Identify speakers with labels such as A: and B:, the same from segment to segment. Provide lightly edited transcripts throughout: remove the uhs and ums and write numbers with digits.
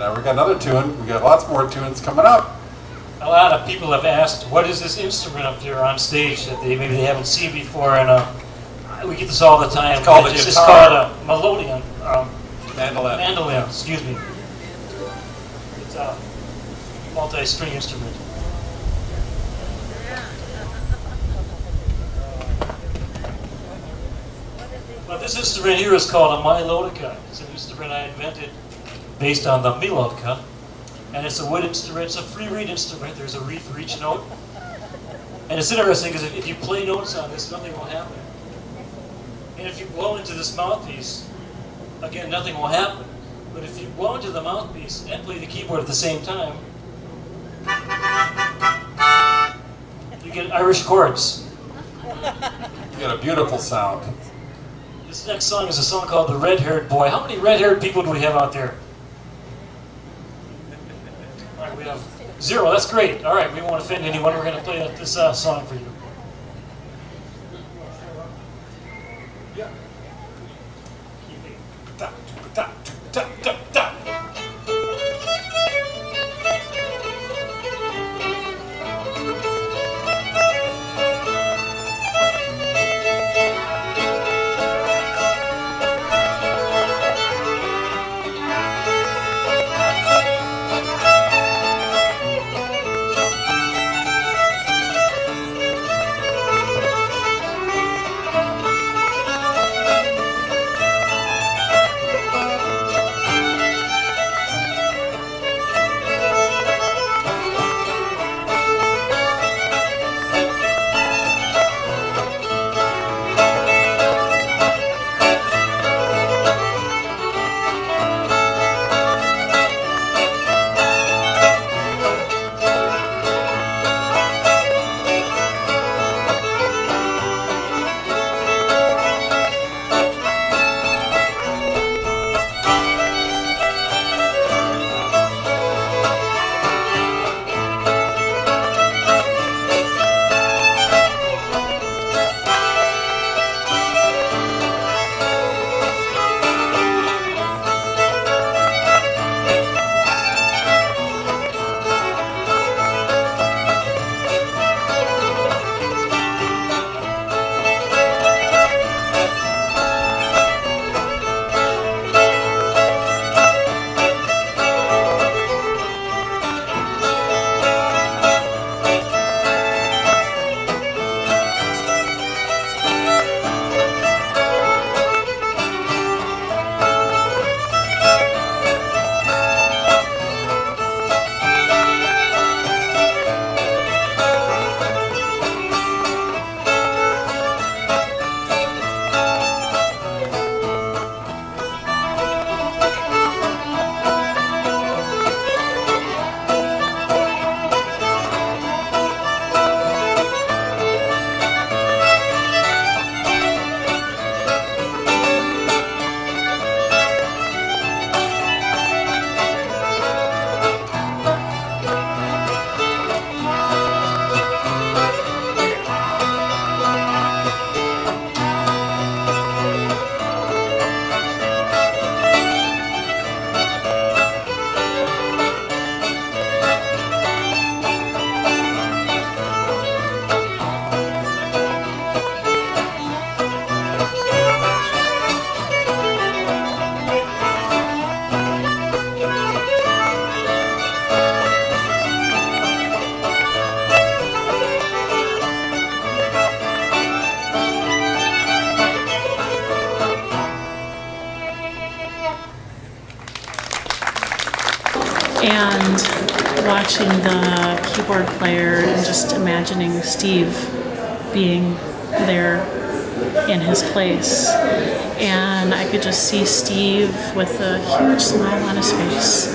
A: And we got another tune. We got lots more tunes coming up.
B: A lot of people have asked, what is this instrument up there on stage that maybe they haven't seen before, and we get this all the time.
A: It's called a guitar.
B: It's called a melodeon.
A: Mandolin.
B: Mandolin,
A: Yeah.
B: excuse me. It's a multi-string instrument. But this instrument here is called a melodica. It's an instrument I invented based on the melodica. And it's a wood instrument, it's a free reed instrument. There's a reed for each note. And it's interesting because if you play notes on this, nothing will happen. And if you blow into this mouthpiece, again, nothing will happen. But if you blow into the mouthpiece and play the keyboard at the same time, you get Irish chords.
A: You got a beautiful sound.
B: This next song is a song called The Red-Haired Boy. How many red-haired people do we have out there? All right, we have 0. That's great. All right, we won't offend anyone. We're going to play this song for you. Yeah.
C: And watching the keyboard player and just imagining Steve being there in his place. And I could just see Steve with a huge smile on his face.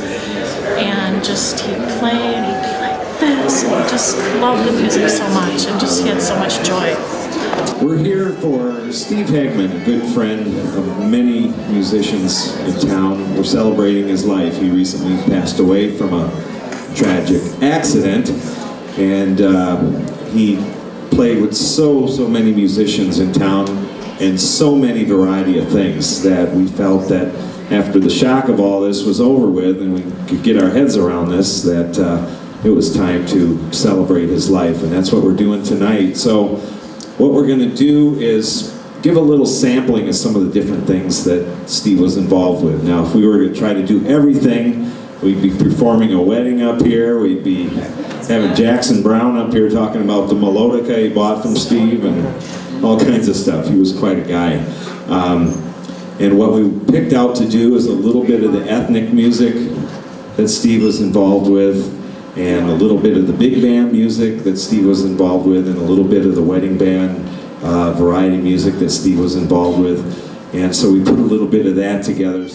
C: And just he'd play and he'd be like this. And he just loved the music so much and just he had so much joy.
D: We're here for Steve Hegman, a good friend of many musicians in town. We're celebrating his life. He recently passed away from a tragic accident, and he played with so many musicians in town and so many variety of things that we felt that after the shock of all this was over with and we could get our heads around this, that it was time to celebrate his life, and that's what we're doing tonight. So what we're going to do is give a little sampling of some of the different things that Steve was involved with. Now, if we were to try to do everything, we'd be performing a wedding up here, we'd be having Jackson Brown up here talking about the melodica he bought from Steve and all kinds of stuff. He was quite a guy. And what we picked out to do is a little bit of the ethnic music that Steve was involved with, and a little bit of the big band music that Steve was involved with, and a little bit of the wedding band variety music that Steve was involved with. And so we put a little bit of that together.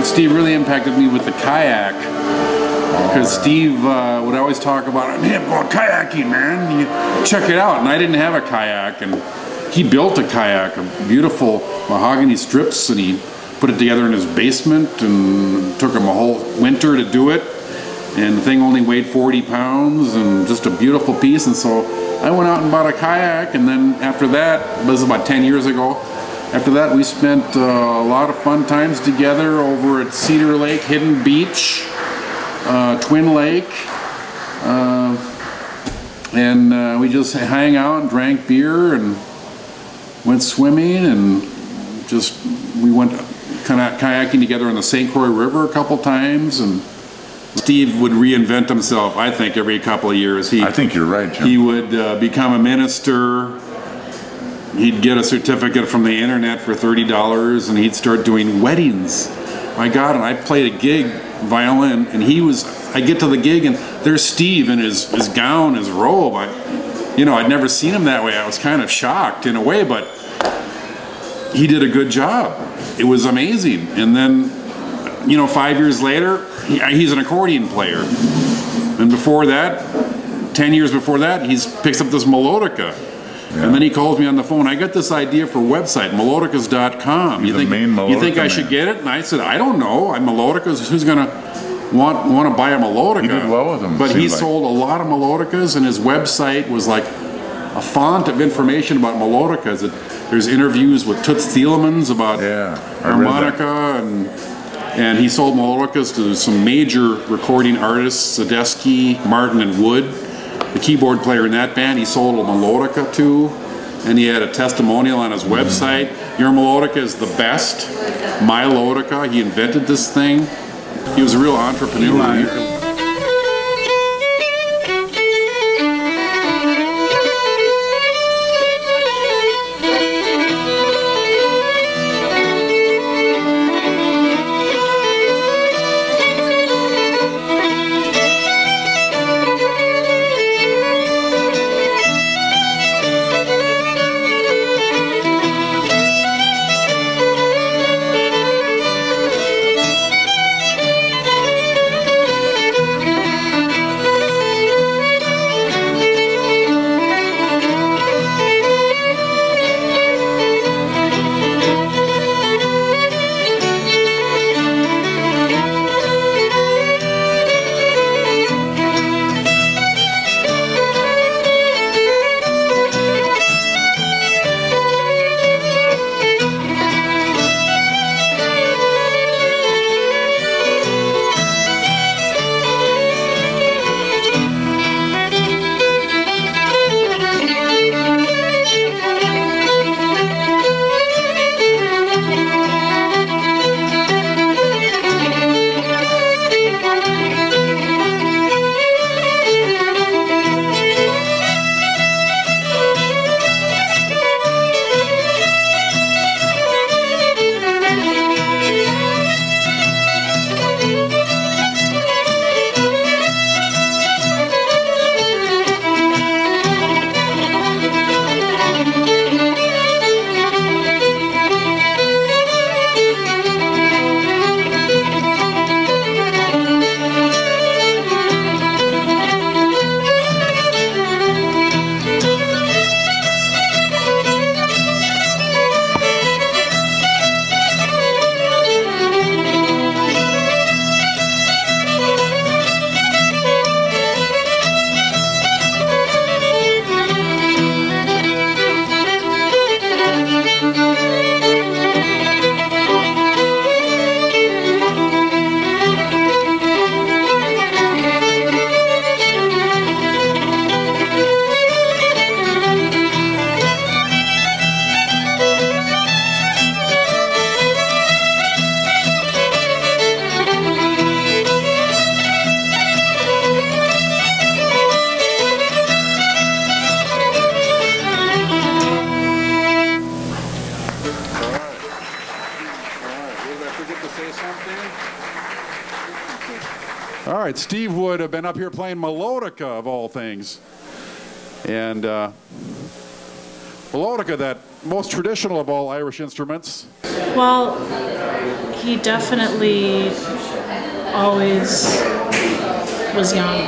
E: Steve really impacted me with the kayak, because Steve would always talk about, man, I'm going kayaking, man, you check it out. And I didn't have a kayak, and he built a kayak, a beautiful mahogany strips, and he put it together in his basement, and took him a whole winter to do it. And the thing only weighed 40 pounds, and just a beautiful piece. And so I went out and bought a kayak, and then after that, this was about 10 years ago, after that we spent a lot of fun times together over at Cedar Lake, Hidden Beach, Twin Lake, and we just hang out and drank beer and went swimming, and just we went kind of kayaking together in the St. Croix River a couple times. And Steve would reinvent himself, I think, every couple of years.
F: I think you're right, Jim.
E: He would become a minister. He'd get a certificate from the internet for $30, and he'd start doing weddings. My God, and I played a gig, violin, and I get to the gig, and there's Steve in his gown, his robe. I'd never seen him that way. I was kind of shocked in a way, but he did a good job. It was amazing. And then, 5 years later, he's an accordion player. And before that, 10 years before that, he picks up this melodica. Yeah. And then he calls me on the phone. I got this idea for a website, melodicas.com. You think I should get it? And I said, I don't know. I'm melodicas. Who's going to want to buy a melodica?
F: He did well with them.
E: But he sold a lot of melodicas, and his website was like a font of information about melodicas. There's interviews with Toots Thielemans about harmonica, and he sold melodicas to some major recording artists, Sadesky, Martin, and Wood. The keyboard player in that band, he sold a melodica to, and he had a testimonial on his website. Your melodica is the best. My melodica. He invented this thing. He was a real entrepreneur. All right, Steve would have been up here playing melodica of all things. And melodica, that most traditional of all Irish instruments.
C: Well, he definitely always was young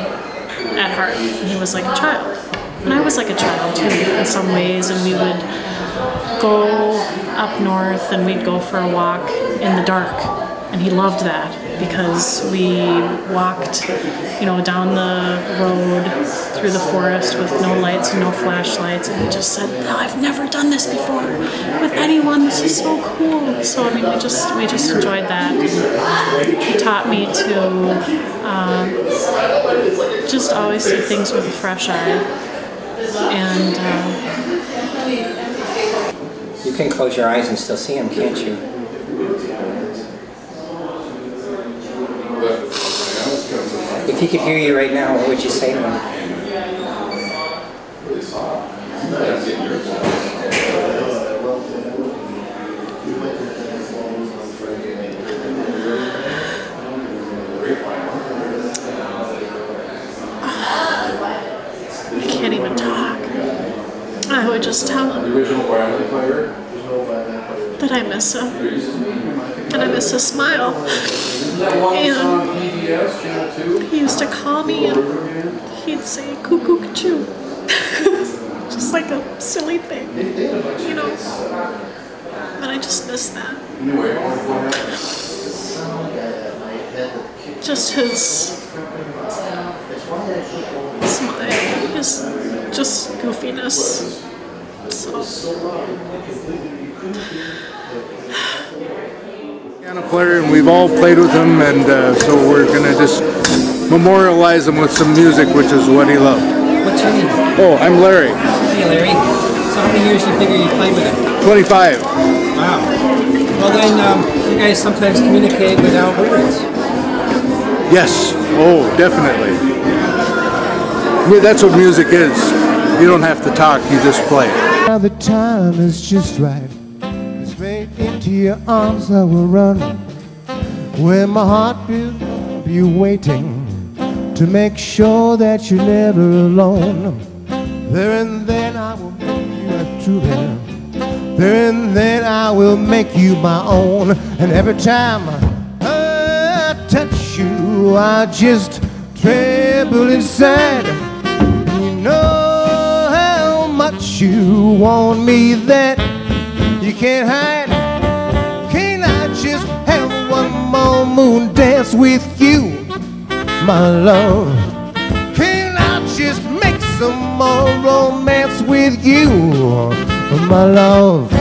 C: at heart. He was like a child. And I was like a child too in some ways, and we would go up north and we'd go for a walk in the dark. And he loved that because we walked, down the road through the forest with no lights and no flashlights. And he just said, "No, I've never done this before with anyone. This is so cool." So we just enjoyed that. He taught me to just always see things with a fresh eye. And
G: you can close your eyes and still see him, can't you? If he could hear you right now, what would you say to him?
E: the original violin player?
C: that I miss him. And I miss his smile. And he used to call me and he'd say cuckoo choo. Just like a silly thing, you know. And I just miss that. Just his smile, his just goofiness.
F: Piano player, and we've all played with him, and so we're gonna just memorialize him with some music, which is what he loved.
G: What's your name?
F: Oh, I'm Larry.
G: Hey, Larry. So how many years do you figure you played with him?
F: 25.
G: Wow. Well then, you guys sometimes communicate without words.
F: Yes. Oh, definitely. Yeah, that's what music is. You don't have to talk, you just play.
H: Now the time is just right. Straight into your arms I will run, where my heart will be waiting to make sure that you're never alone. There and then I will make you a true man. There and then I will make you my own. And every time I touch you, I just tremble inside. You know how much you want me that you can't hide. Can't I just have one more moon dance with you, my love? Can't I just make some more romance with you, my love?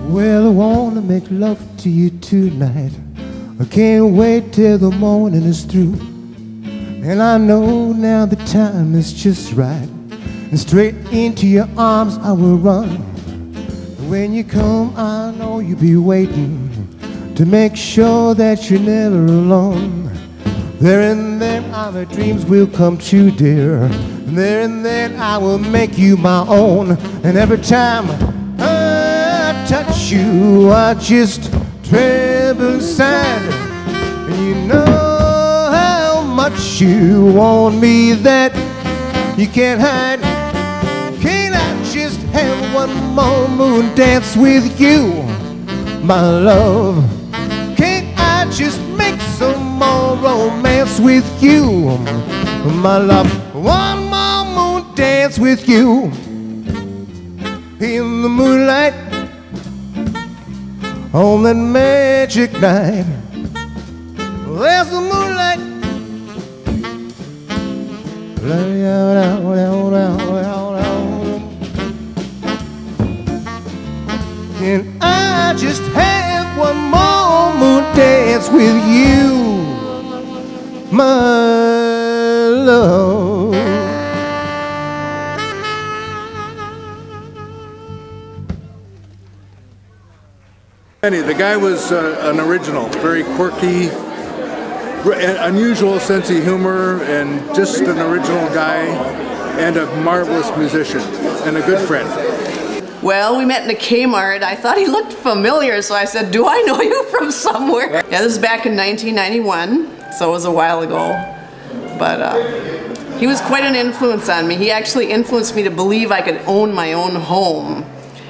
H: Well, I wanna make love to you tonight. I can't wait till the morning is through. And I know now the time is just right. And straight into your arms I will run. When you come, I know you'll be waiting to make sure that you're never alone. There and then our dreams will come true, dear. And there and then I will make you my own. And every time I touch you, I just tremble inside. And you know how much you want me that you can't hide. Can't I just have one more moon dance with you, my love? Can't I just make some more romance with you, my love? One more moon dance with you in the moonlight on that magic night. There's the moonlight. Can I just have one more moon dance with you, my love?
F: The guy was an original, very quirky, unusual sense of humor, and just an original guy, and a marvelous musician, and a good friend.
I: Well, we met in a Kmart. I thought he looked familiar, so I said, do I know you from somewhere? Yeah, this is back in 1991, so it was a while ago. But he was quite an influence on me. He actually influenced me to believe I could own my own home,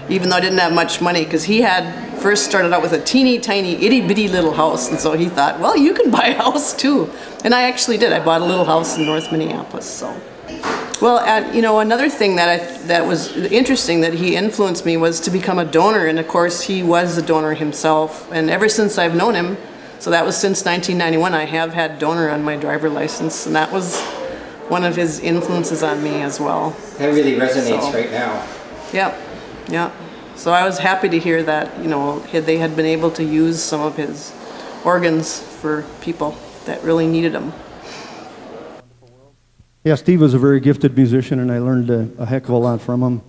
I: even though I didn't have much money, because he had first started out with a teeny tiny itty bitty little house, and so he thought, well, you can buy a house too. And I actually did. I bought a little house in North Minneapolis. So, well, you know, another thing that was interesting that he influenced me was to become a donor, and of course he was a donor himself. And ever since I've known him, so that was since 1991, I have had donor on my driver license, and that was one of his influences on me as well.
G: That really resonates right now.
I: Yep, yeah. So I was happy to hear that, you know, they had been able to use some of his organs for people that really needed them.
J: Yeah, Steve was a very gifted musician, and I learned a heck of a lot from him.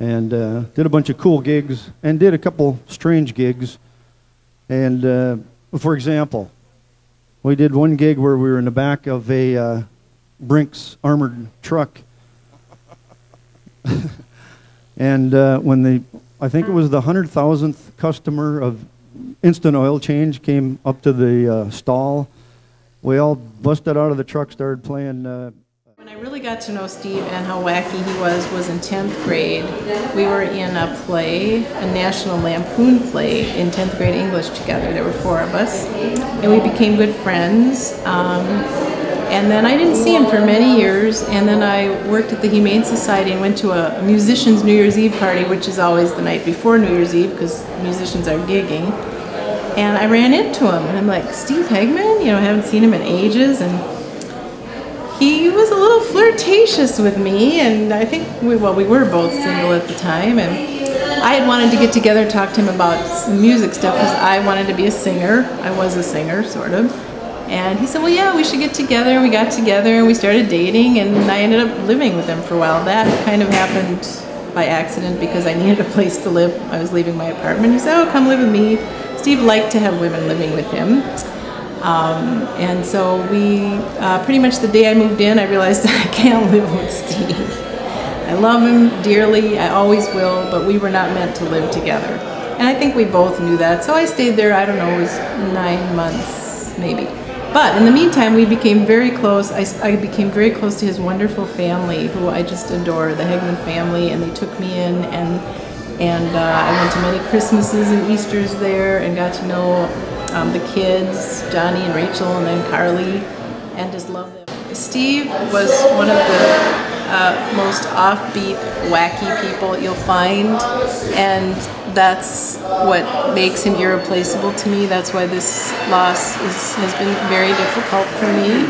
J: And did a bunch of cool gigs, and did a couple strange gigs. And for example, we did one gig where we were in the back of a Brinks armored truck. And when I think it was the 100,000th customer of Instant Oil Change came up to the stall, we all busted out of the truck, started playing.
K: When I really got to know Steve and how wacky he was in 10th grade. We were in a play, a National Lampoon play in 10th grade English together. There were 4 of us, and we became good friends. And then I didn't see him for many years, and then I worked at the Humane Society and went to a musician's New Year's Eve party, which is always the night before New Year's Eve because musicians are gigging. And I ran into him, and I'm like, Steve Hegman? You know, I haven't seen him in ages, and he was a little flirtatious with me, and I think, we were both single at the time, and I had wanted to get together and talk to him about some music stuff because I wanted to be a singer. I was a singer, sort of. And he said, well, yeah, we should get together. We got together and we started dating, and I ended up living with him for a while. That kind of happened by accident because I needed a place to live. I was leaving my apartment. He said, oh, come live with me. Steve liked to have women living with him. And so we, pretty much the day I moved in, I realized I can't live with Steve. I love him dearly, I always will, but we were not meant to live together. And I think we both knew that. So I stayed there, I don't know, it was 9 months, maybe. But in the meantime, we became very close. I became very close to his wonderful family, who I just adore, the Hegman family, and they took me in, and I went to many Christmases and Easters there, and got to know the kids, Johnny and Rachel, and then Carly, and just loved them. Steve was one of the most offbeat, wacky people you'll find, and that's what makes him irreplaceable to me. That's why this loss has been very difficult for me.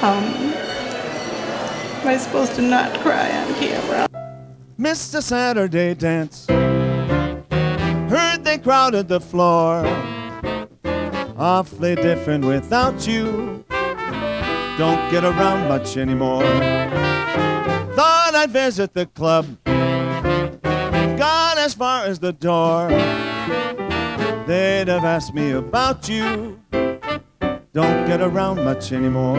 K: Am I supposed to not cry on camera?
H: Missed a Saturday dance, heard they crowded the floor. Awfully different without you, don't get around much anymore. Thought I'd visit the club, got as far as the door. They'd have asked me about you, don't get around much anymore.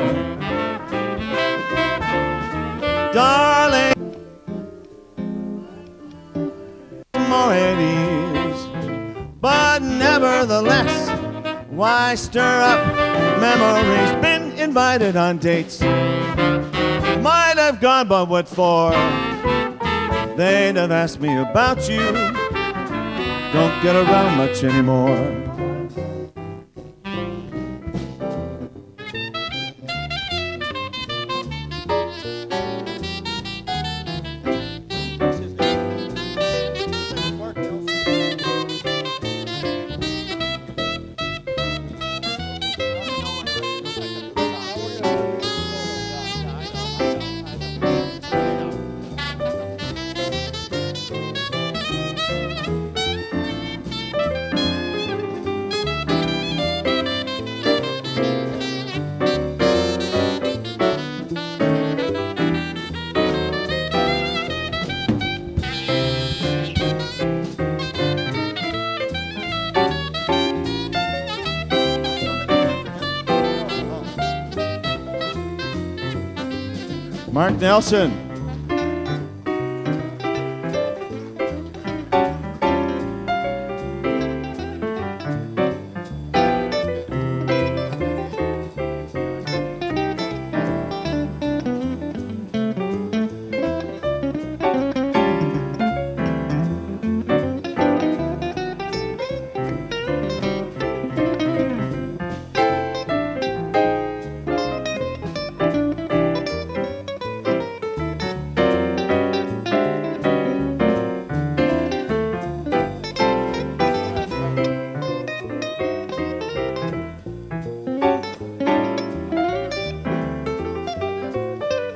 H: Darling, more at ease, but nevertheless, why stir up memories? Been invited on dates, might have gone, but what for? They'd have asked me about you, don't get around much anymore.
L: Mark Nelson.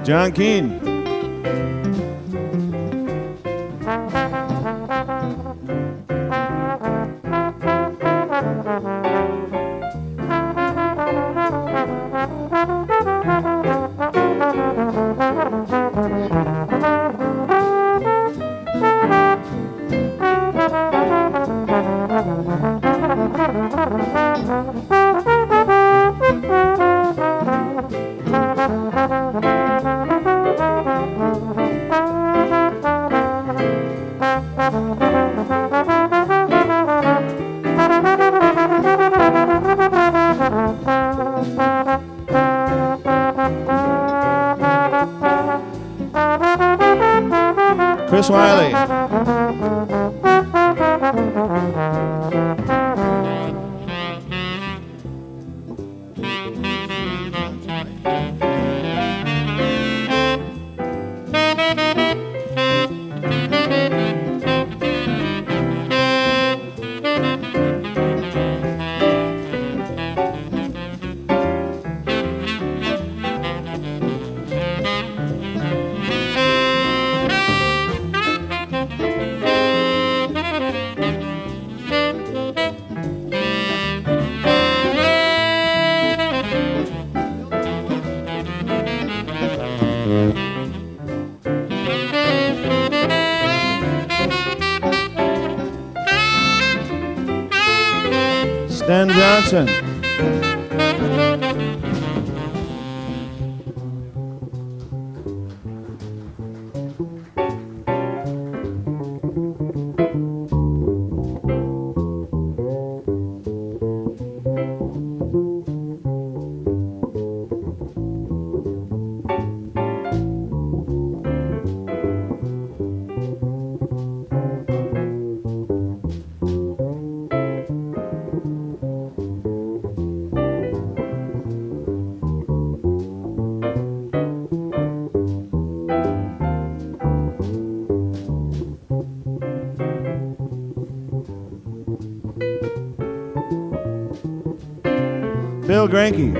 L: John Keane. Chris Wiley. Stan Johnson. Bill Granke.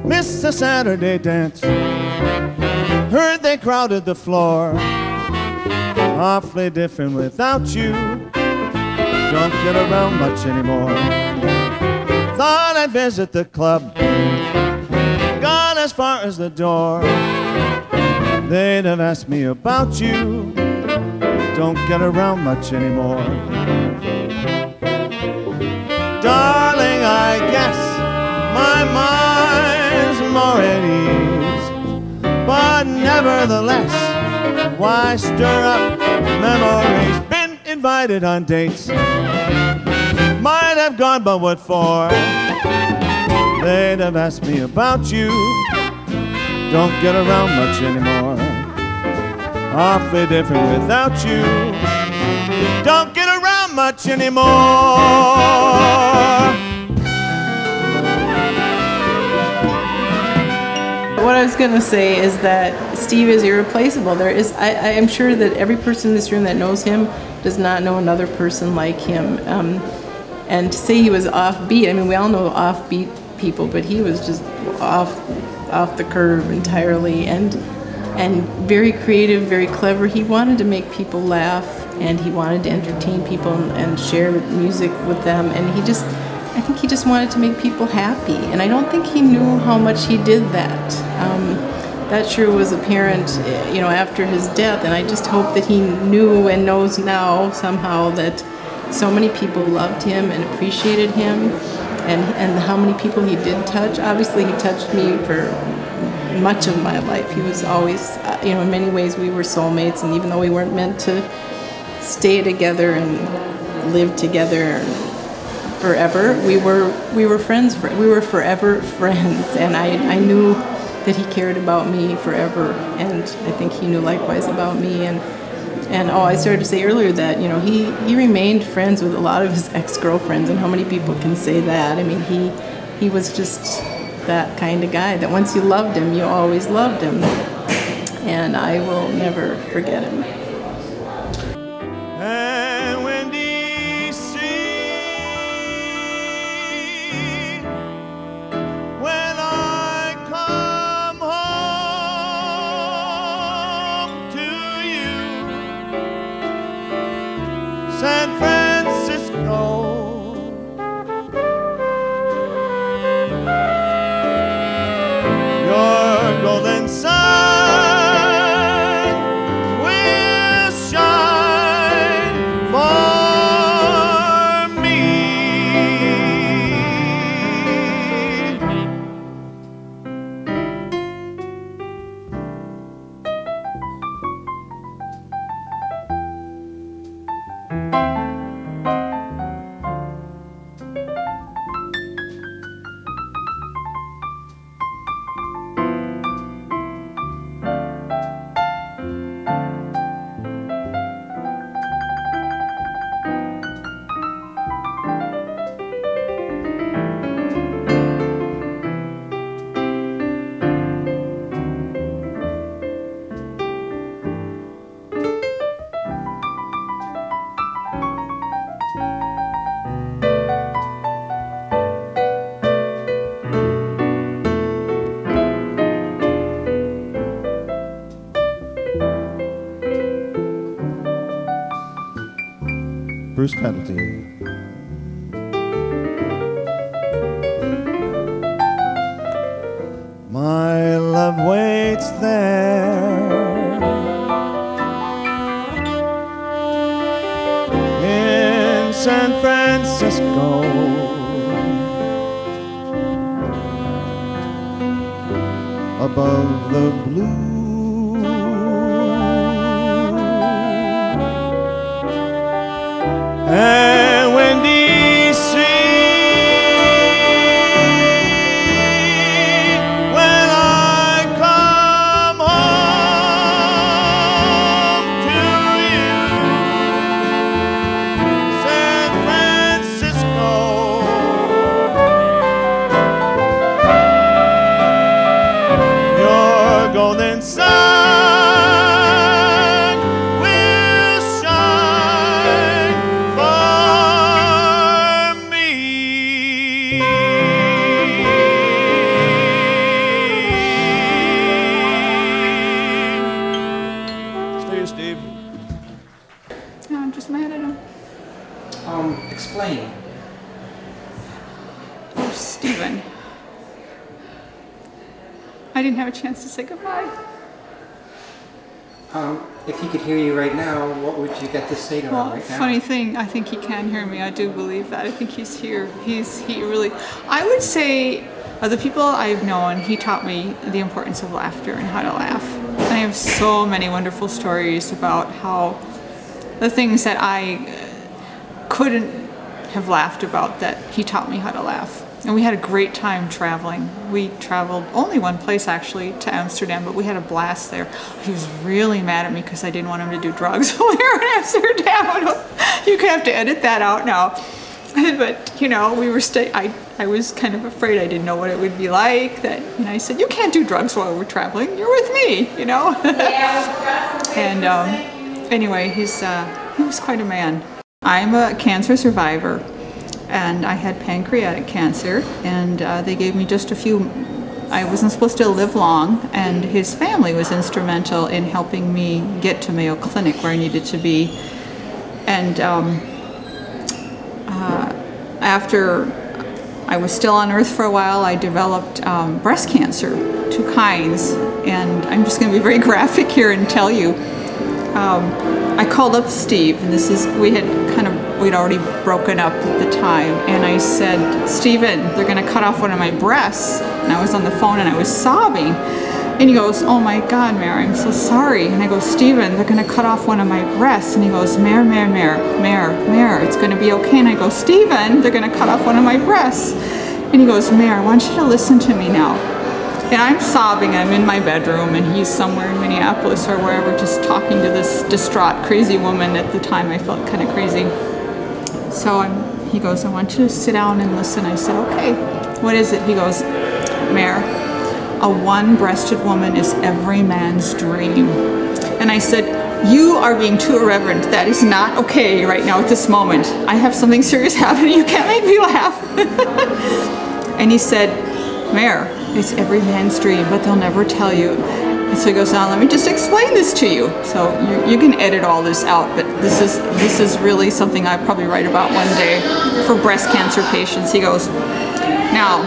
L: Missed the Saturday dance. Heard they crowded the floor. Awfully different without you. Don't get around much anymore. Thought I'd visit the club. Gone as far as the door. They'd have asked me about you. Don't get around much anymore. Darling, I guess my mind's more at ease, but nevertheless, why stir up memories? Been invited on dates, might have gone, but what for? They'd have asked me about you. Don't get around much anymore. Awfully different without you. Don't get around much anymore.
K: What I was going to say is that Steve is irreplaceable. I am sure that every person in this room that knows him does not know another person like him. And to say he was offbeat, I mean, we all know offbeat people, but he was just off the curve entirely, and very creative, very clever. He wanted to make people laugh, and he wanted to entertain people and share music with them, and I think he just wanted to make people happy, and I don't think he knew how much he did that. That sure was apparent, you know, after his death, and I just hope that he knew and knows now somehow that so many people loved him and appreciated him, and how many people he did touch. Obviously, he touched me for much of my life. He was always, you know, in many ways we were soulmates, and even though we weren't meant to stay together and live together forever, we were friends. We were forever friends, and I knew that he cared about me forever, and I think he knew likewise about me. And oh, I started to say earlier that, you know, he remained friends with a lot of his ex-girlfriends, and how many people can say that? I mean, he was just that kind of guy that once you loved him, you always loved him, and I will never forget him.
L: And when D.C. when I come home to you, San Francisco, your golden sun will shine for me.
M: Bruce Pendleton.
L: My love waits there in San Francisco, above the blue. And when D.C. when I come home to you, San Francisco, your golden sun will shine for me. Stay, Steve.
N: No, I'm just mad at him.
G: Explain.
N: Oh, Stephen. I didn't have a chance to say goodbye.
G: If he could hear you right now, what would you get to say to him
N: Well,
G: right now?
N: funny thing, I think he can hear me. I do believe that. I think he's here. He really, I would say, of the people I've known, he taught me the importance of laughter and how to laugh. I have so many wonderful stories about how the things that I couldn't have laughed about, that he taught me how to laugh. And we had a great time traveling. We traveled only one place, actually, to Amsterdam, but we had a blast there. He was really mad at me because I didn't want him to do drugs when we were in Amsterdam. You have to edit that out now. But, you know, we were I was kind of afraid. I didn't know what it would be like. And I said, you can't do drugs while we're traveling. You're with me, you know? And anyway, he was quite a man. I'm a cancer survivor. And I had pancreatic cancer, and they gave me just a few. I wasn't supposed to live long, and his family was instrumental in helping me get to Mayo Clinic where I needed to be. And after I was still on Earth for a while, I developed breast cancer, 2 kinds, and I'm just going to be very graphic here and tell you. I called up Steve, and we had kind of we'd already broken up at the time. And I said, Stephen, they're going to cut off one of my breasts. And I was on the phone and I was sobbing. And he goes, oh my God, Mare, I'm so sorry. And I go, Stephen, they're going to cut off one of my breasts. And he goes, Mare, it's going to be okay. And I go, Stephen, they're going to cut off one of my breasts. And he goes, Mare, I want you to listen to me now. And I'm sobbing, I'm in my bedroom, and he's somewhere in Minneapolis or wherever just talking to this distraught, crazy woman. At the time I felt kind of crazy. So he goes, I want you to sit down and listen. I said, okay, what is it? He goes, Mare, a one-breasted woman is every man's dream. And I said, you are being too irreverent. That is not okay right now at this moment. I have something serious happening. You can't make me laugh. And he said, Mare, it's every man's dream, but they'll never tell you. And so he goes, now let me just explain this to you. So you can edit all this out, but this is really something I probably write about one day for breast cancer patients. He goes, now,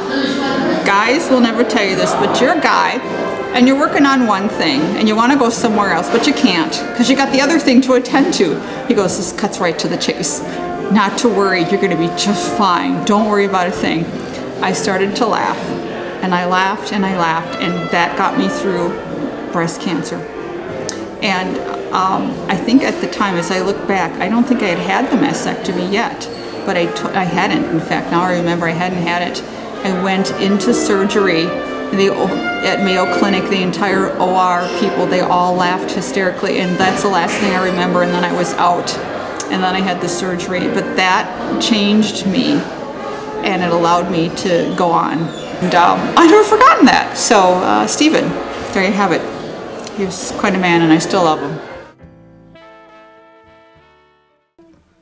N: guys will never tell you this, but you're a guy, and you're working on one thing, and you want to go somewhere else, but you can't, because you got the other thing to attend to. He goes, this cuts right to the chase. Not to worry, you're going to be just fine. Don't worry about a thing. I started to laugh, and I laughed, and I laughed, and that got me through breast cancer. And I think at the time, as I look back, I don't think I had the mastectomy yet, but I hadn't. In fact, now I remember I hadn't had it. I went into surgery at Mayo Clinic, the entire OR people, they all laughed hysterically, and that's the last thing I remember, and then I was out, and then I had the surgery. But that changed me, and it allowed me to go on. And I've never forgotten that. So, Stephen, there you have it. He was quite a man, and I still love him.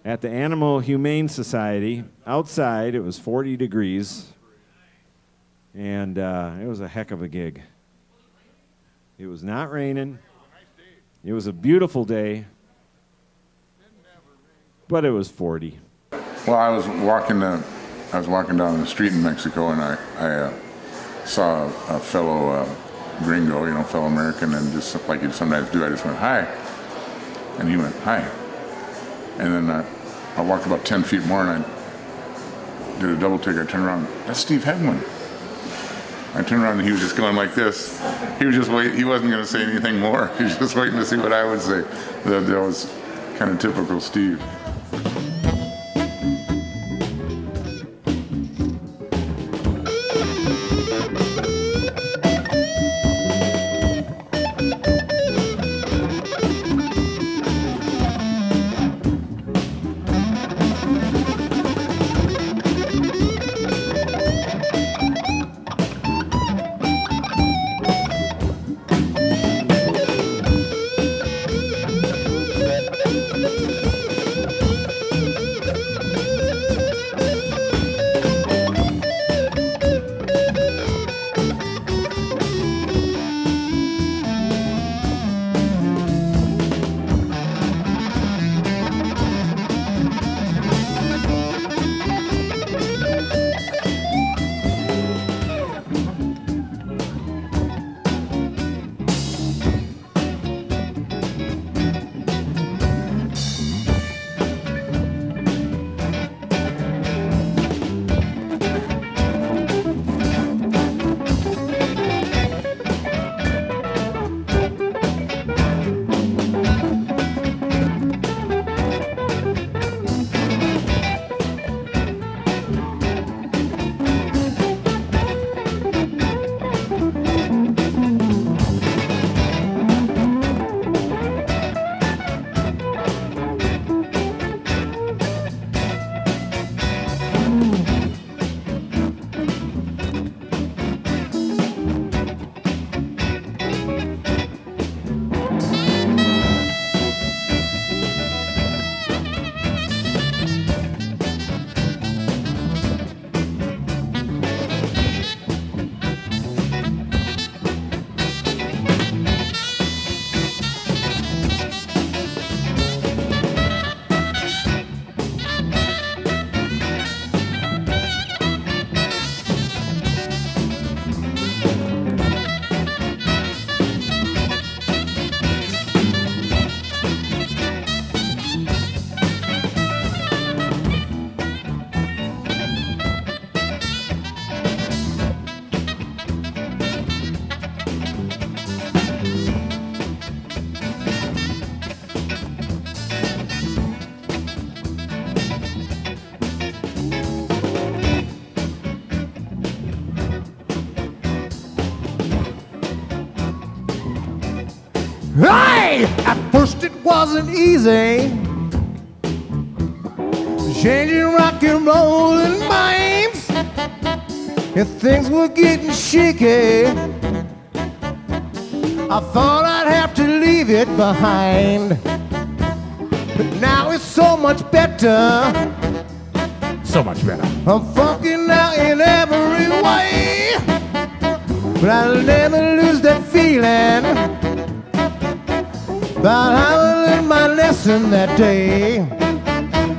D: At the Animal Humane Society, outside it was 40 degrees, and it was a heck of a gig. It was not raining. It was a beautiful day, but it was 40.
E: Well, I was walking down the street in Mexico, and I saw a fellow gringo, fellow American, and just like you sometimes do, I just went, hi. And he went, hi. And then I walked about 10 feet more, and I did a double take. I turned around, that's Steve Hegman. I turned around, and he was just going like this. He was just waiting. He wasn't going to say anything more. He was just waiting to see what I would say. That was kind of typical Steve.
H: Hey, at first it wasn't easy, changing rock and roll and vibes, and things were getting shaky. I thought I'd have to leave it behind, but now it's so much better.
L: So much better.
H: I'm funky now in every way, but I'll never lose that feeling about how I learned my lesson that day.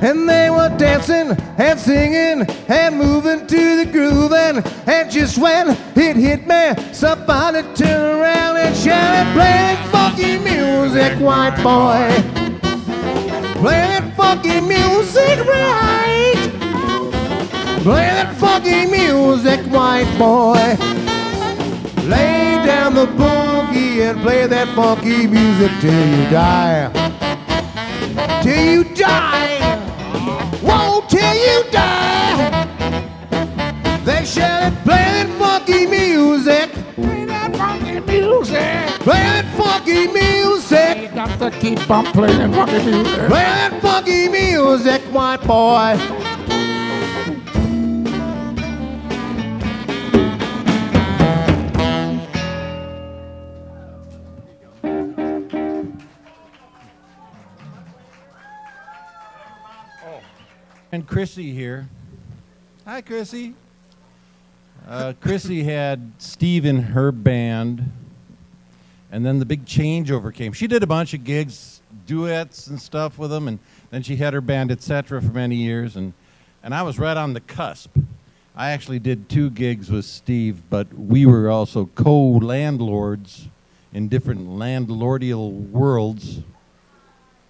H: And they were dancing and singing and moving to the groove, and just when it hit me, somebody turned around and shouted, "Play that funky music, white boy. Play that funky music right. Play that funky music, white boy. Lay down the boogie and play that funky music till you die. Till you die. Whoa, till you die." They shouted, "Play that funky music. Play that funky music. Play that funky music. You got to keep on playing funky music. Play that funky music, white boy."
L: And Chrissy here. Hi, Chrissy. Chrissy had Steve in her band, and then the big changeover came. She did a bunch of gigs, duets and stuff with him, and then she had her band, etc., for many years, and I was right on the cusp. I actually did 2 gigs with Steve, but we were also co-landlords in different landlordial worlds.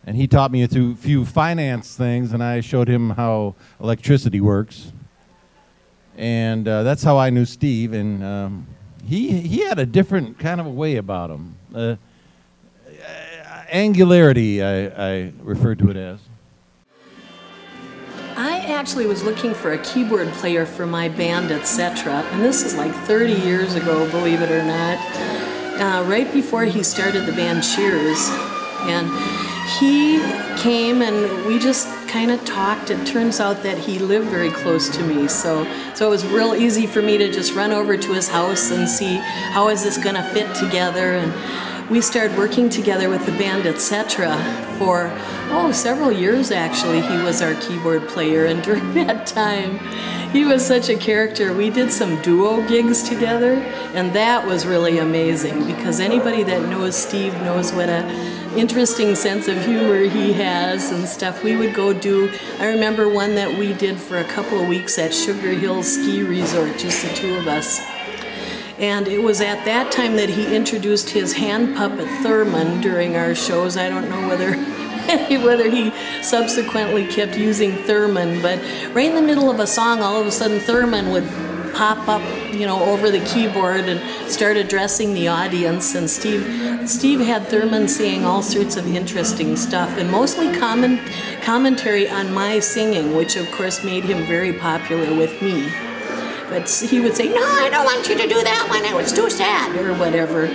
L: And he taught me a few finance things, and I showed him how electricity works. And that's how I knew Steve, and he had a different kind of a way about him. Angularity, I refer to it as.
M: I actually was looking for a keyboard player for my band, etc., and this is like 30 years ago, believe it or not, right before he started the band Cheers. And he came and we just kind of talked. It turns out that he lived very close to me, so it was real easy for me to just run over to his house and see how is this going to fit together. And we started working together with the band, etc., for several years actually. He was our keyboard player, and during that time he was such a character. We did some duo gigs together, and that was really amazing because anybody that knows Steve knows what a interesting sense of humor he has and stuff. We would go do, I remember one that we did for a couple of weeks at Sugar Hill Ski Resort, just the 2 of us. And it was at that time that he introduced his hand puppet Thurman during our shows. I don't know whether he subsequently kept using Thurman, but right in the middle of a song, all of a sudden Thurman would pop up, over the keyboard and start addressing the audience. And Steve had Thurman saying all sorts of interesting stuff, and mostly commentary on my singing, which of course made him very popular with me. But he would say, "No, I don't want you to do that one, it was too sad," or whatever.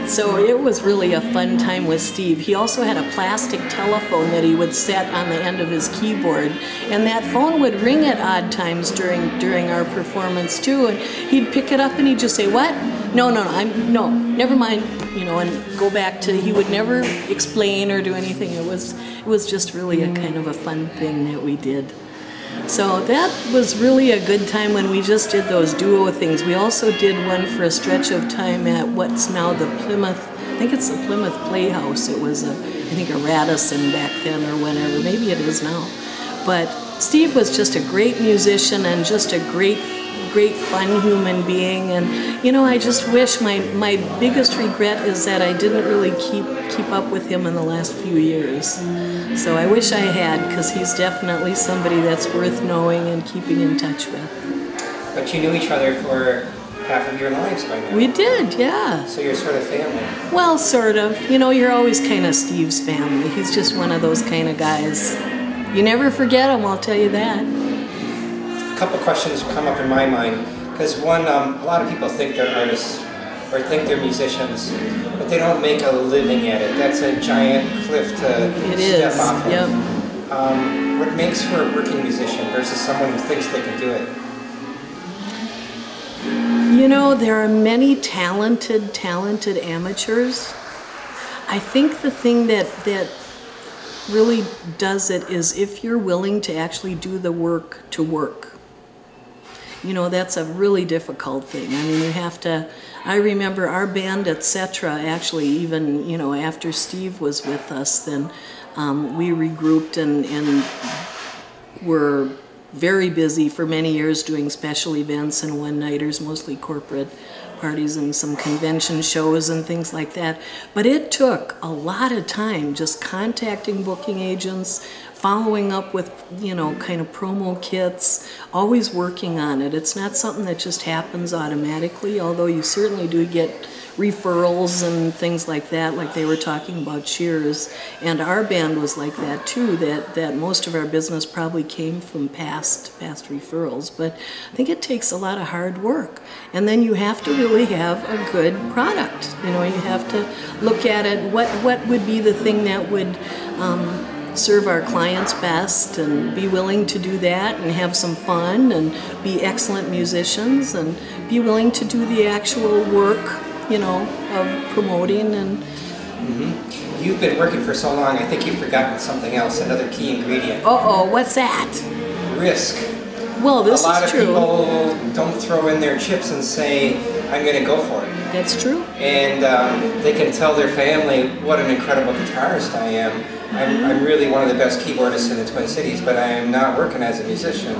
M: So it was really a fun time with Steve. He also had a plastic telephone that he would set on the end of his keyboard, and that phone would ring at odd times during our performance too, and he'd pick it up and he'd just say, "What? No, never mind," and go back to, he would never explain or do anything. It was just really a kind of a fun thing that we did. So that was really a good time when we just did those duo things. We also did one for a stretch of time at what's now the Plymouth, I think it's the Plymouth Playhouse. It was I think a Radisson back then or whenever, maybe it is now. But Steve was just a great musician and just a great fun human being. And I just wish, my biggest regret is that I didn't really keep up with him in the last few years. So I wish I had, because he's definitely somebody that's worth knowing and keeping in touch with.
G: But you knew each other for half of your lives by now.
M: We did, yeah.
G: So you're sort of family.
M: Well, sort of. You're always kind of Steve's family. He's just one of those kind of guys. You never forget him, I'll tell you that.
G: A couple questions come up in my mind, because one, a lot of people think they're artists or think they're musicians, but but they don't make a living at it. That's a giant cliff to step off of.
K: Yep.
G: What makes for a working musician versus someone who thinks they can do it?
M: You know, there are many talented amateurs. I think the thing that really does it is if you're willing to actually do the work to work. You know, that's a really difficult thing. I mean, you have to, I remember our band, etc., actually even, you know, after Steve was with us, then we regrouped and were very busy for many years doing special events and one-nighters, mostly corporate parties and some convention shows and things like that. But it took a lot of time just contacting booking agents, following up with, you know, kind of promo kits, always working on it. It's not something that just happens automatically, although you certainly do get referrals and things like that, like they were talking about Cheers. And our band was like that too, that most of our business probably came from past referrals. But I think it takes a lot of hard work. And then you have to really have a good product. You know, you have to look at it, what would be the thing that would serve our clients best, and be willing to do that and have some fun and be excellent musicians and be willing to do the actual work, you know, of promoting and...
G: Mm-hmm. You've been working for so long, I think you've forgotten something else, another key ingredient.
M: Uh-oh, what's that?
G: Risk.
M: Well, this is true.
G: A lot of people don't throw in their chips and say, I'm going to go for it.
M: That's true.
G: And they can tell their family what an incredible guitarist I am. I'm really one of the best keyboardists in the Twin Cities, but I am not working as a musician.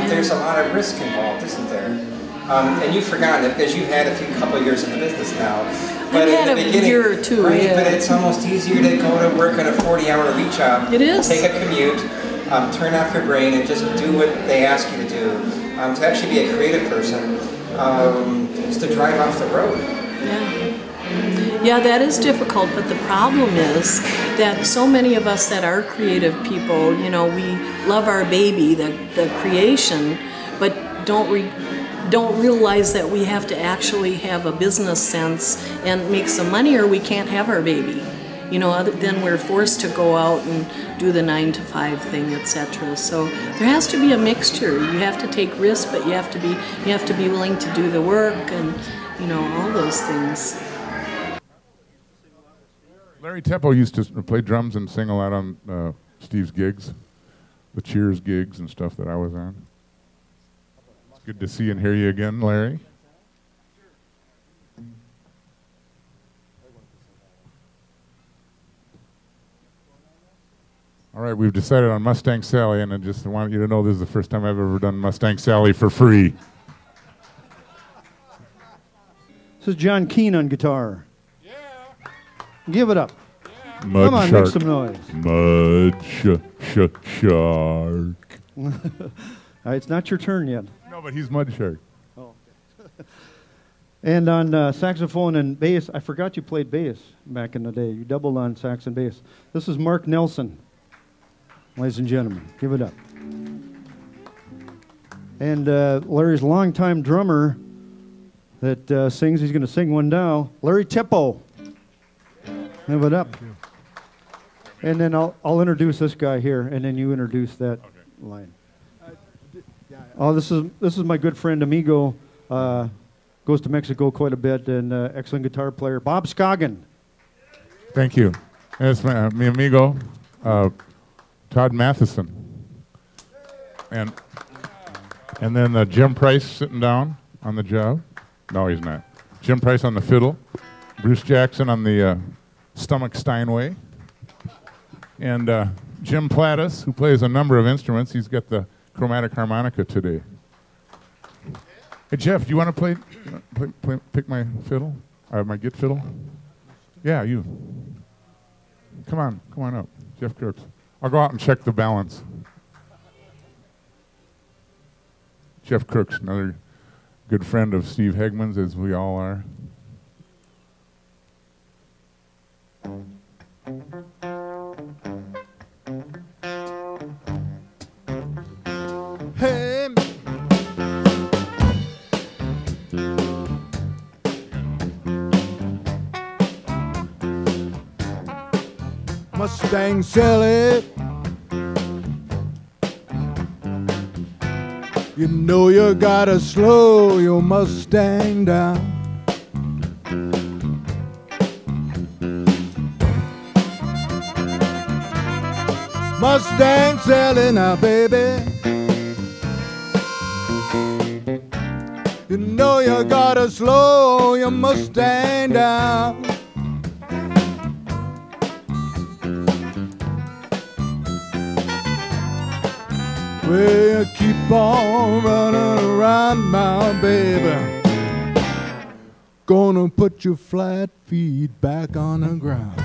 G: There's a lot of risk involved, isn't there? And you've forgotten it because you've had a couple years in the business now. But
M: I've had
G: in the beginning,
M: a year or two,
G: right?
M: yeah.
G: But it's almost easier to go to work on a 40-hour week job.
M: It is.
G: Take a commute, turn off your brain, and just do what they ask you to do. To actually be a creative person is to drive off the road.
M: Yeah. Yeah, that is difficult, but the problem is that so many of us that are creative people, you know, we love our baby, the creation, but don't realize that we have to actually have a business sense and make some money, or we can't have our baby. You know, then we're forced to go out and do the 9-to-5 thing, etc. So there has to be a mixture. You have to take risks, but you have to be willing to do the work, and you know, all those things.
E: Larry Teppo used to play drums and sing a lot on Steve's gigs, the Cheers gigs and stuff that I was on. It's good to see and hear you again, Larry. All right, we've decided on Mustang Sally, and I just want you to know this is the first time I've ever done Mustang Sally for free.
J: This is John Keane on guitar. Yeah. Give it up.
E: Yeah.
J: Come on, make some noise.
E: Mud Shark.
J: It's not your turn yet.
E: No, but he's Mud Shark.
J: Oh. And on saxophone and bass, I forgot you played bass back in the day. You doubled on sax and bass. This is Mark Nelson, ladies and gentlemen. Give it up. And Larry's longtime drummer that sings. He's going to sing one now. Larry Teppo. Give it up. And then I'll introduce this guy here, and then you introduce that line. Oh, this is my good friend Amigo. Goes to Mexico quite a bit, and excellent guitar player, Bob Scoggin.
E: Thank you. That's mi amigo, Todd Matheson. And then Jim Price sitting down on the job. No, he's not. Jim Price on the fiddle. Bruce Jackson on the stomach Steinway. And Jim Plattis, who plays a number of instruments. He's got the chromatic harmonica today. Hey, Jeff, do you want to pick my fiddle? My git fiddle? Yeah, you. Come on up. Jeff Crooks. I'll go out and check the balance. Jeff Crooks, another good friend of Steve Hegman's, as we all are.
L: Hey. Mustang Sally. You know you gotta slow your Mustang down. Mustang Sally now, baby. You know you gotta slow your Mustang down. Well, you keep on running around, my baby. Gonna put your flat feet back on the ground.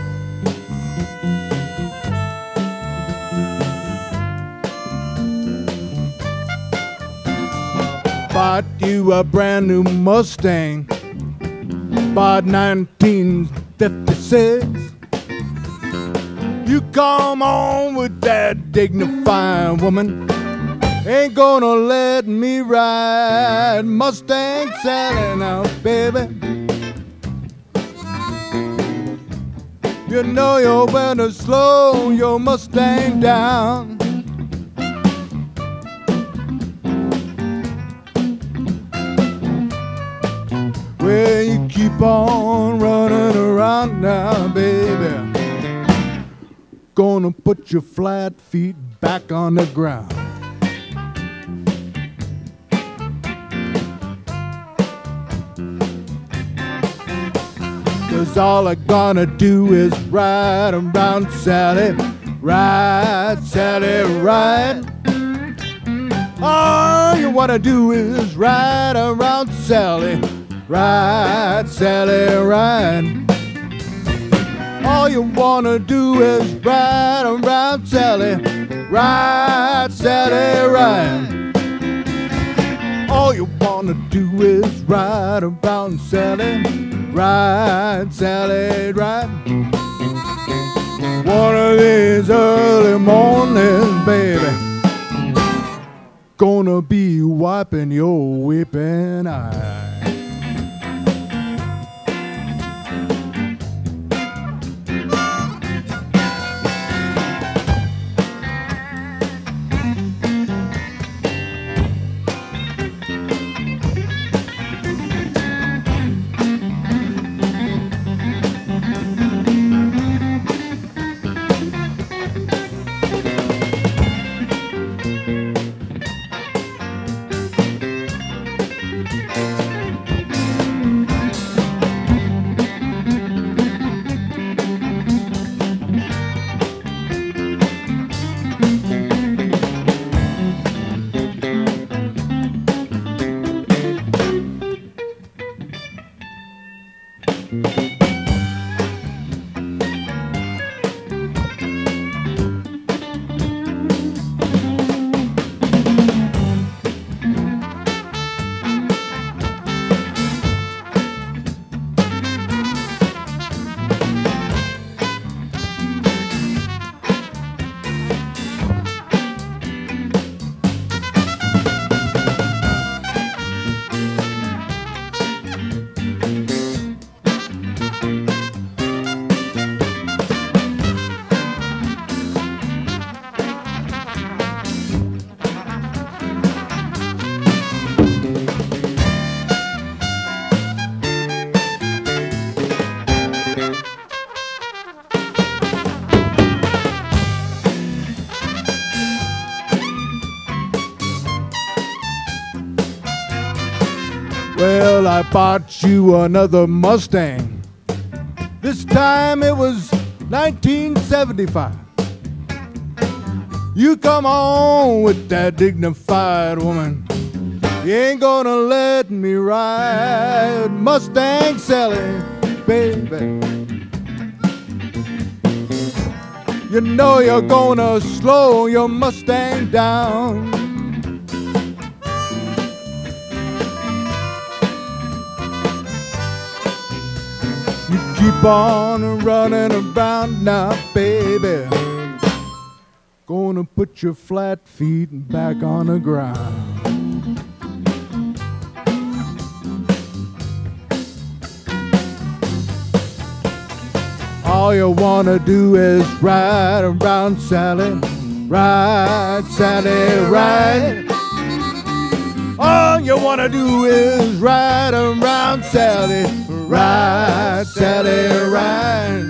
L: Bought you a brand new Mustang, bought 1956. You come on with that dignified woman, ain't gonna let me ride Mustang Sally now, baby. You know you better slow your Mustang down. Well, you keep on running around now, baby. Gonna put your flat feet back on the ground. 'Cause all I'm gonna do is ride around Sally. Ride, Sally, ride. All you wanna do is ride around Sally. Ride, Sally, ride. All you wanna do is ride around Sally. Ride, Sally, ride. All you wanna do is ride around Sally. Ride, Sally, ride. One of these early mornings, baby, gonna be wiping your weeping eye. Well, I bought you another Mustang. This time it was 1975. You come on with that dignified woman. You ain't gonna let me ride Mustang Sally, baby. You know you're gonna slow your Mustang down. You keep on running around now, baby. Gonna put your flat feet back on the ground.
H: All you wanna do is ride around Sally, ride Sally, ride. All you wanna do is ride around Sally, ride Sally, ride.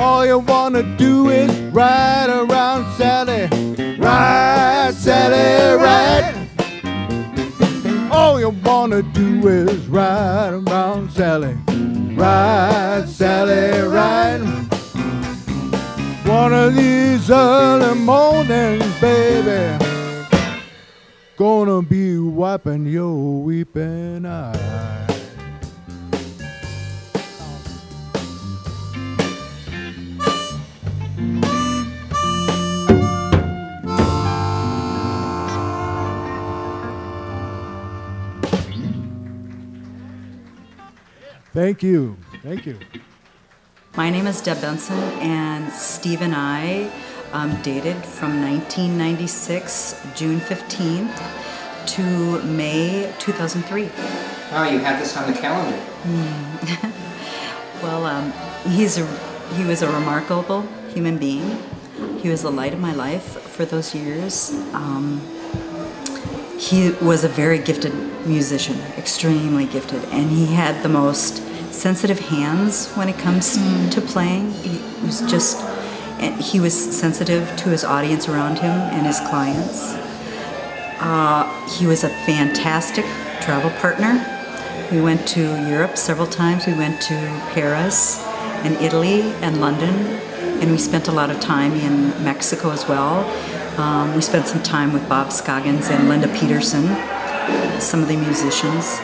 H: All you wanna do is ride around Sally, ride Sally, ride. All you wanna do is ride around Sally, ride Sally, ride. One of these early mornings, baby, gonna be wiping your weeping eye. Thank you. Thank you.
O: My name is Deb Benson, and Steve and I dated from 1996, June 15th, to May 2003.
G: Oh, you had this on the calendar.
O: Well, he was a remarkable human being. He was the light of my life for those years. He was a very gifted musician, extremely gifted, and he had the most sensitive hands when it comes to playing. He was sensitive to his audience around him and his clients. He was a fantastic travel partner. We went to Europe several times. We went to Paris and Italy and London, and we spent a lot of time in Mexico as well. We spent some time with Bob Scoggins and Linda Peterson, some of the musicians.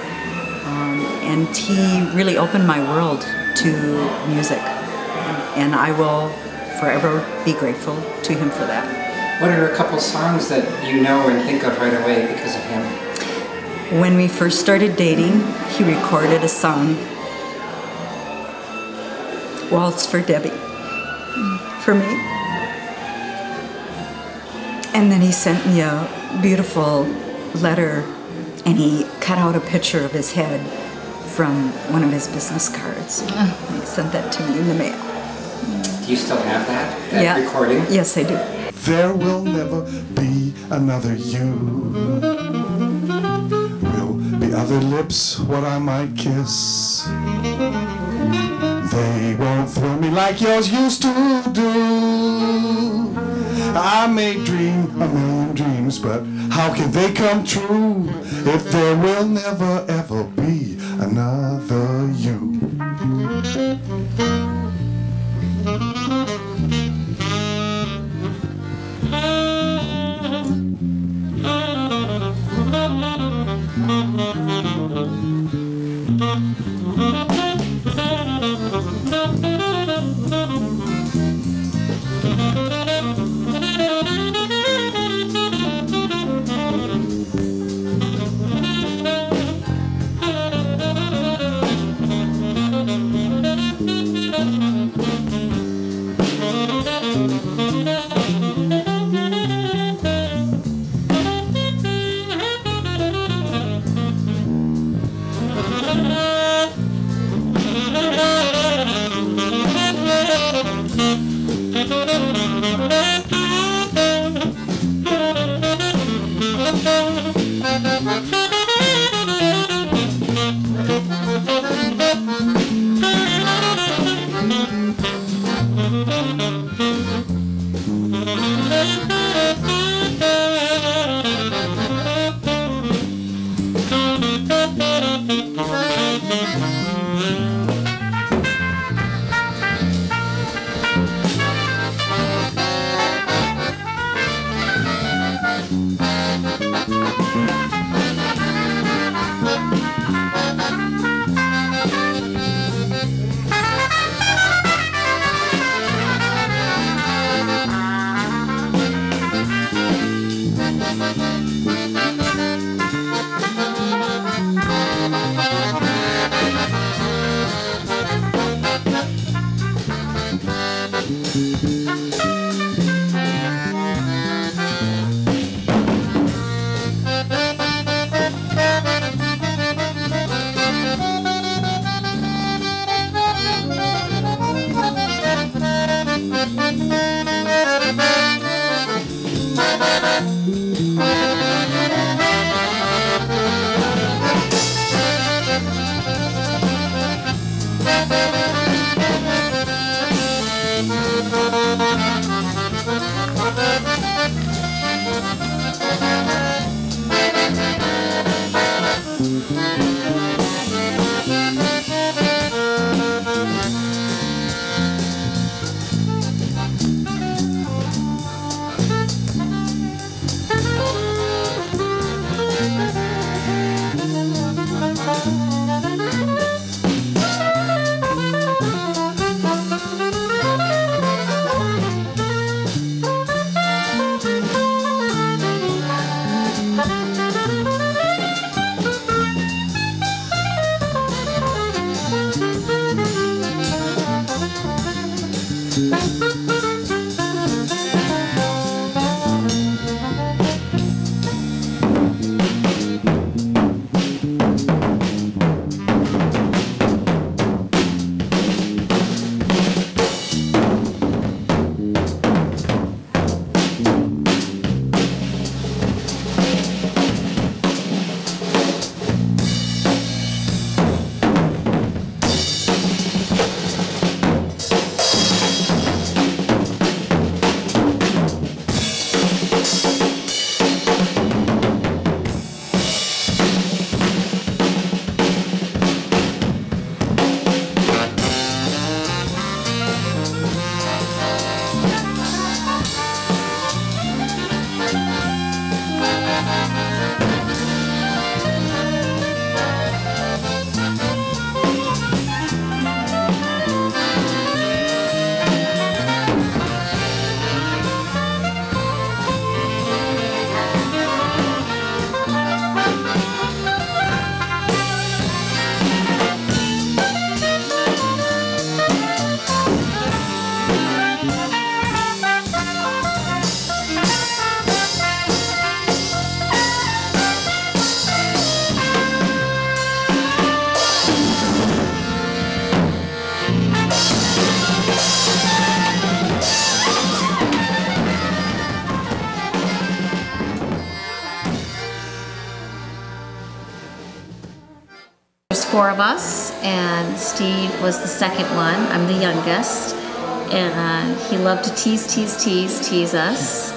O: And he really opened my world to music. And I will forever be grateful to him for that.
G: What are a couple songs that you know and think of right away because of him?
O: When we first started dating, he recorded a song, Waltz for Debbie, for me. And then he sent me a beautiful letter, and he cut out a picture of his head from one of his business cards. And he sent that to me in the mail.
G: Do you still have that recording?
O: Yes, I do.
P: There will never be another you. Will be other lips what I might kiss. They won't thrill me like yours used to do. I may dream a million dreams, but how can they come true if there will never ever be another you?
Q: 4 of us, and Steve was the second one. I'm the youngest, and he loved to tease us.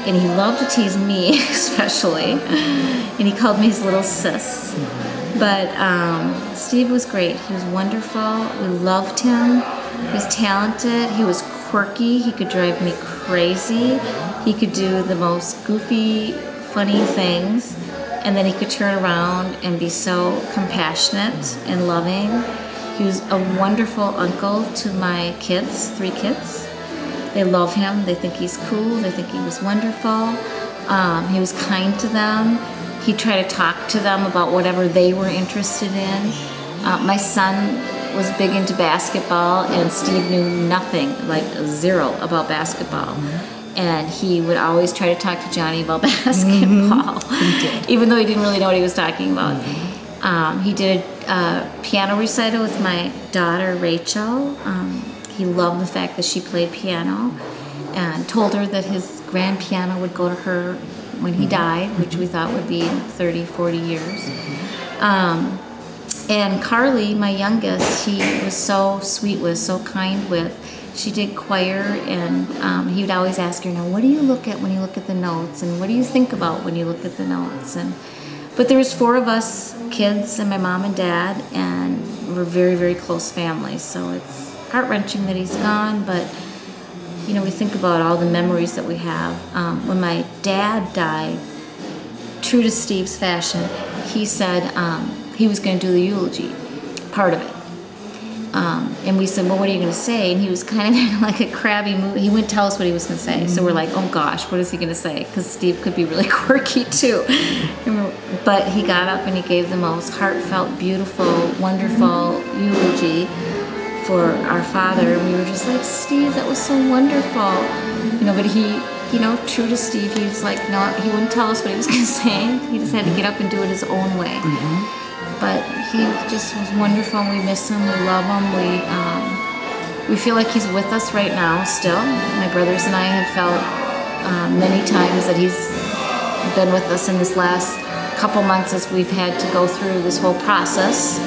Q: And he loved to tease me, especially. And he called me his little sis. But Steve was great. He was wonderful. We loved him. He was talented. He was quirky. He could drive me crazy. He could do the most goofy, funny things. And then he could turn around and be so compassionate and loving. He was a wonderful uncle to my kids, 3 kids. They love him. They think he's cool. They think he was wonderful. He was kind to them. He tried to talk to them about whatever they were interested in. My son was big into basketball, and Steve knew nothing, like 0, about basketball. And he would always try to talk to Johnny about basketball, even though he didn't really know what he was talking about. He did a piano recital with my daughter, Rachel. He loved the fact that she played piano, and told her that his grand piano would go to her when he died, which we thought would be in 30, 40 years. And Carly, my youngest, he was so sweet with, so kind with. She did choir, and he would always ask her, now, what do you look at when you look at the notes? And what do you think about when you look at the notes? But there was 4 of us kids and my mom and dad, and we're very, very close family. So it's heart-wrenching that he's gone, but you know, we think about all the memories that we have. When my dad died, true to Steve's fashion, he said he was going to do the eulogy, part of it. And we said, well, what are you going to say? And he was kind of in like a crabby mood. He wouldn't tell us what he was going to say. So we're like, oh gosh, what is he going to say? Because Steve could be really quirky too. But he got up and he gave the most heartfelt, beautiful, wonderful eulogy for our father. And we were just like, Steve, that was so wonderful. You know, but he, you know, true to Steve, he was like, no, he wouldn't tell us what he was going to say. He just had to get up and do it his own way. But he just was wonderful, and we miss him, we love him, we feel like he's with us right now still. My brothers and I have felt many times that he's been with us in this last couple months as we've had to go through this whole process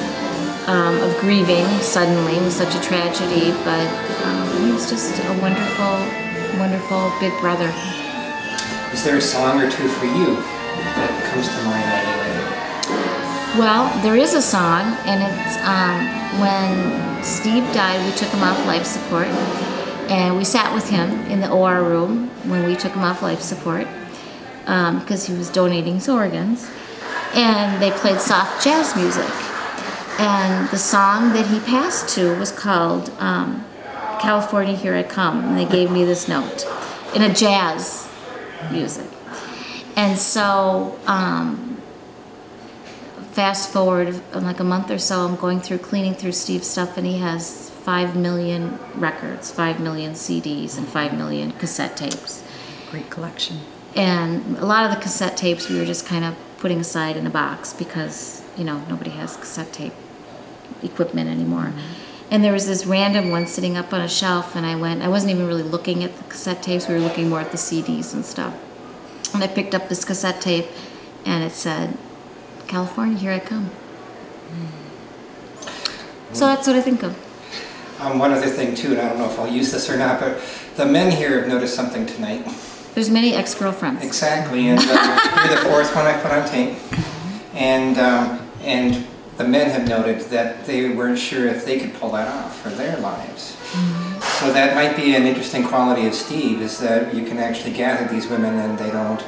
Q: of grieving suddenly with such a tragedy, but he was just a wonderful, wonderful big brother.
G: Is there a song or 2 for you that comes to mind right away?
Q: Well, there is a song, and it's when Steve died, we took him off life support, and we sat with him in the OR room when we took him off life support because he was donating his organs, and they played soft jazz music. And the song that he passed to was called California, Here I Come, and they gave me this note in a jazz music. And so fast forward like a month or so, I'm going through, cleaning through Steve's stuff, and he has 5 million records, 5 million CDs, and 5 million cassette tapes.
O: Great collection.
Q: And a lot of the cassette tapes we were just kind of putting aside in a box because, you know, nobody has cassette tape equipment anymore. And there was this random one sitting up on a shelf, and I wasn't even really looking at the cassette tapes, we were looking more at the CDs and stuff. And I picked up this cassette tape, and it said, California, here I come. So that's what I think of.
G: One other thing too, and I don't know if I'll use this or not, but the men here have noticed something tonight.
Q: There's many ex-girlfriends.
G: Exactly, and you're the fourth one I put on tape. And the men have noted that they weren't sure if they could pull that off for their lives. So that might be an interesting quality of Steve, is that you can actually gather these women and they don't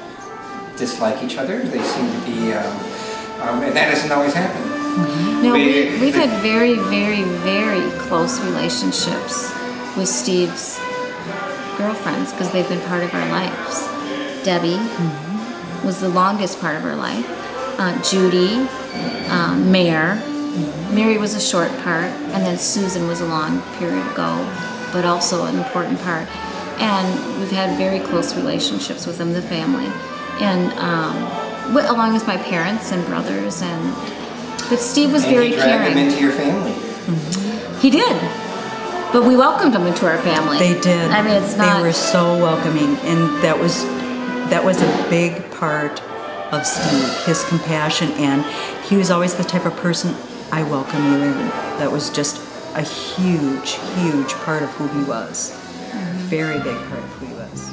G: dislike each other. They seem to be, and that doesn't always happen.
Q: No, we've had very, very, very close relationships with Steve's girlfriends because they've been part of our lives. Debbie was the longest part of our life. Judy, Mary was a short part, and then Susan was a long period ago, but also an important part. And we've had very close relationships with them, the family, and along with my parents and brothers. But Steve was very caring.
G: And you dragged him into your family.
Q: He did. But we welcomed him into our family.
O: They did.
Q: I mean, it's not.
O: They were so welcoming, and that was a big part of Steve, his compassion, and he was always the type of person, I welcome you in. That was just a huge, huge part of who he was. Very big part of who he was.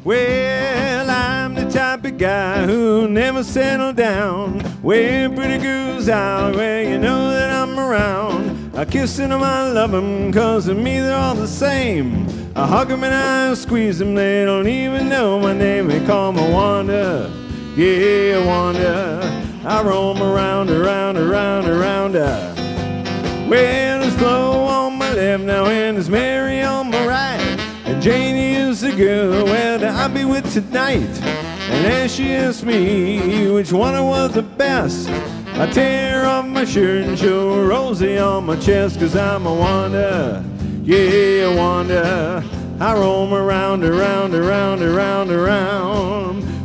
L: Well, I'm the type of guy who never settled down. Where pretty girls are, where you know that I'm around. I kiss them, I love them, cause to me they're all the same. I hug them and I squeeze them, they don't even know my name. They call me Wanda, yeah, Wanda. I roam around. Well, it's Flo on my left now and it's Mary on my right. And Janie is the girl where I'll be with tonight. And as she asks me which one was the best, I tear off my shirt and show her Rosie on my chest. Cause I'm a Wanda, yeah, Wanda. I roam around.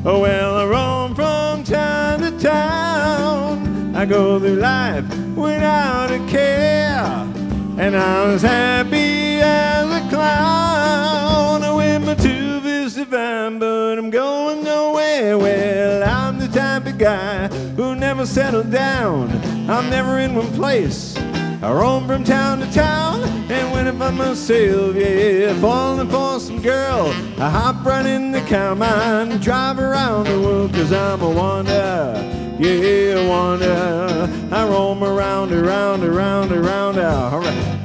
L: Oh, well, I roam from town to town. I go through life without a care. And I'm as happy as a clown. I went my two-fist divine, but I'm going nowhere. Well, I'm the type of guy who never settled down. I'm never in one place. I roam from town to town, and when I find myself, yeah, falling for some girl, I hop right in the car, mine, drive around the world, cause I'm a Wanda, yeah, Wanda. I roam around, all right.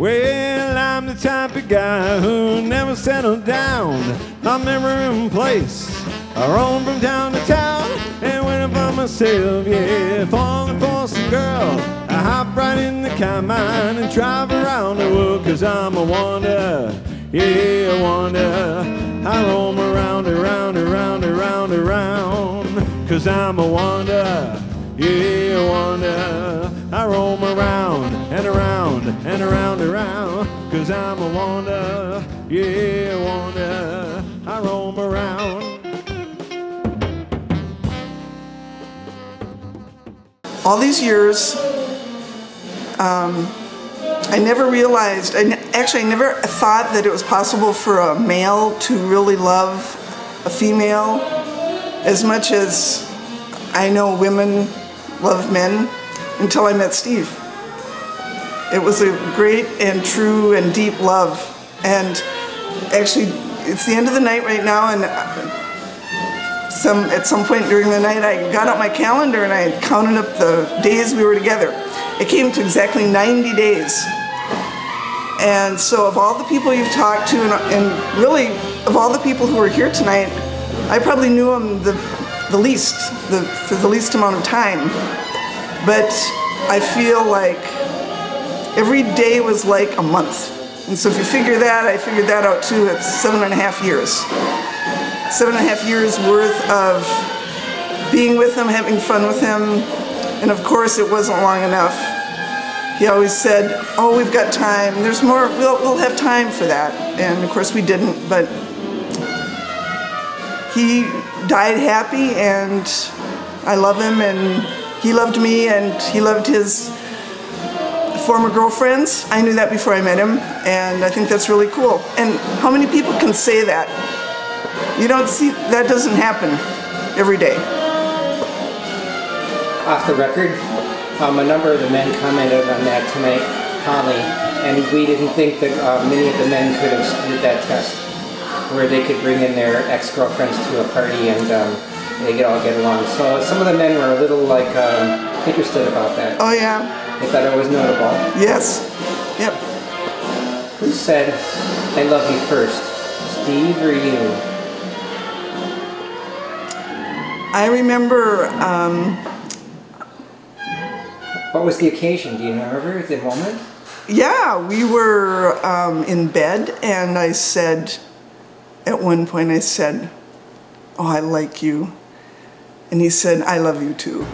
L: Well, I'm the type of guy who never settled down. I'm never in place. I roam from town to town and went by myself, yeah. Falling for some girl, I hop right in the Hegman and drive around the world, 'cause I'm a wanderer, yeah, a wanderer. I roam around, 'cause I'm a wanderer, yeah, a wanderer. I roam around and around and around, 'cause I'm a wanderer, yeah, a wanderer. I roam around.
R: All these years, I never realized, actually I never thought that it was possible for a male to really love a female as much as I know women love men until I met Steve. It was a great and true and deep love. And actually, it's the end of the night right now, and at some point during the night I got out my calendar and I counted up the days we were together. It came to exactly 90 days. And so of all the people you've talked to, and really of all the people who are here tonight, I probably knew him the least, for the least amount of time. But I feel like every day was like a month. And so if you figure that, I figured that out too, it's 7.5 years. 7.5 years worth of being with him, having fun with him, and of course it wasn't long enough. He always said, oh, we've got time, there's more, we'll have time for that. And of course we didn't, but he died happy, and I love him, and he loved me, and he loved his former girlfriends. I knew that before I met him, and I think that's really cool. And how many people can say that? You don't see, that doesn't happen every day.
G: Off the record, a number of the men commented on that tonight, Holly, and we didn't think that many of the men could have stood that test, where they could bring in their ex-girlfriends to a party and they could all get along. So some of the men were a little like interested about that.
R: Oh yeah.
G: They thought it was notable.
R: Yes. Yep.
G: Who said, I love you first, Steve or you?
R: I remember...
G: what was the occasion? Do you remember the moment?
R: Yeah, we were in bed, and I said, at one point I said, oh, I like you. And he said, I love you too.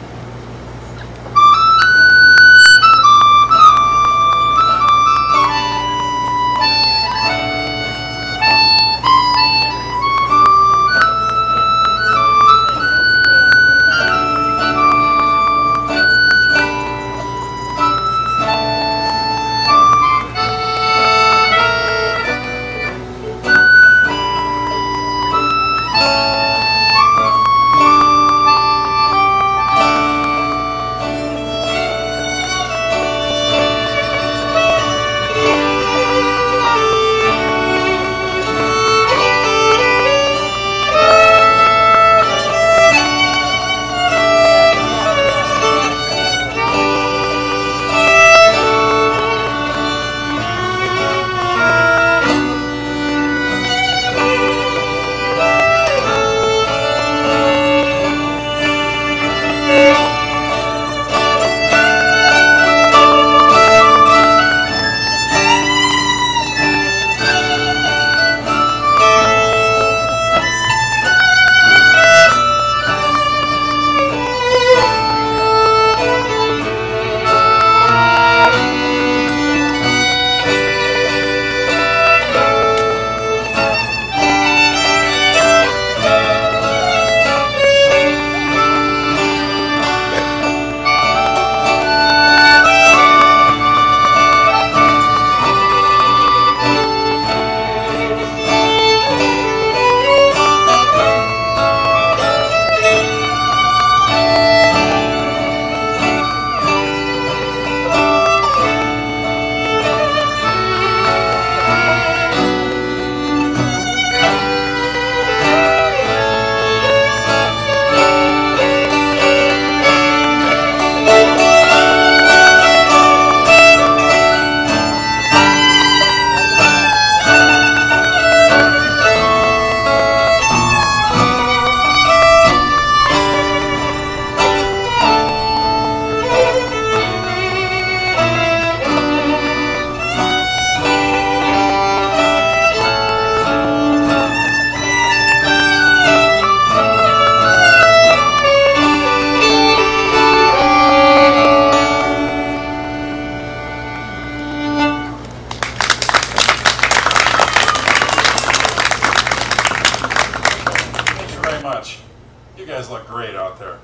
A: look great out there.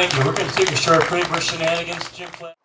B: Thank you. We're going to take a short break. We're Shenanigans. Jim Flash.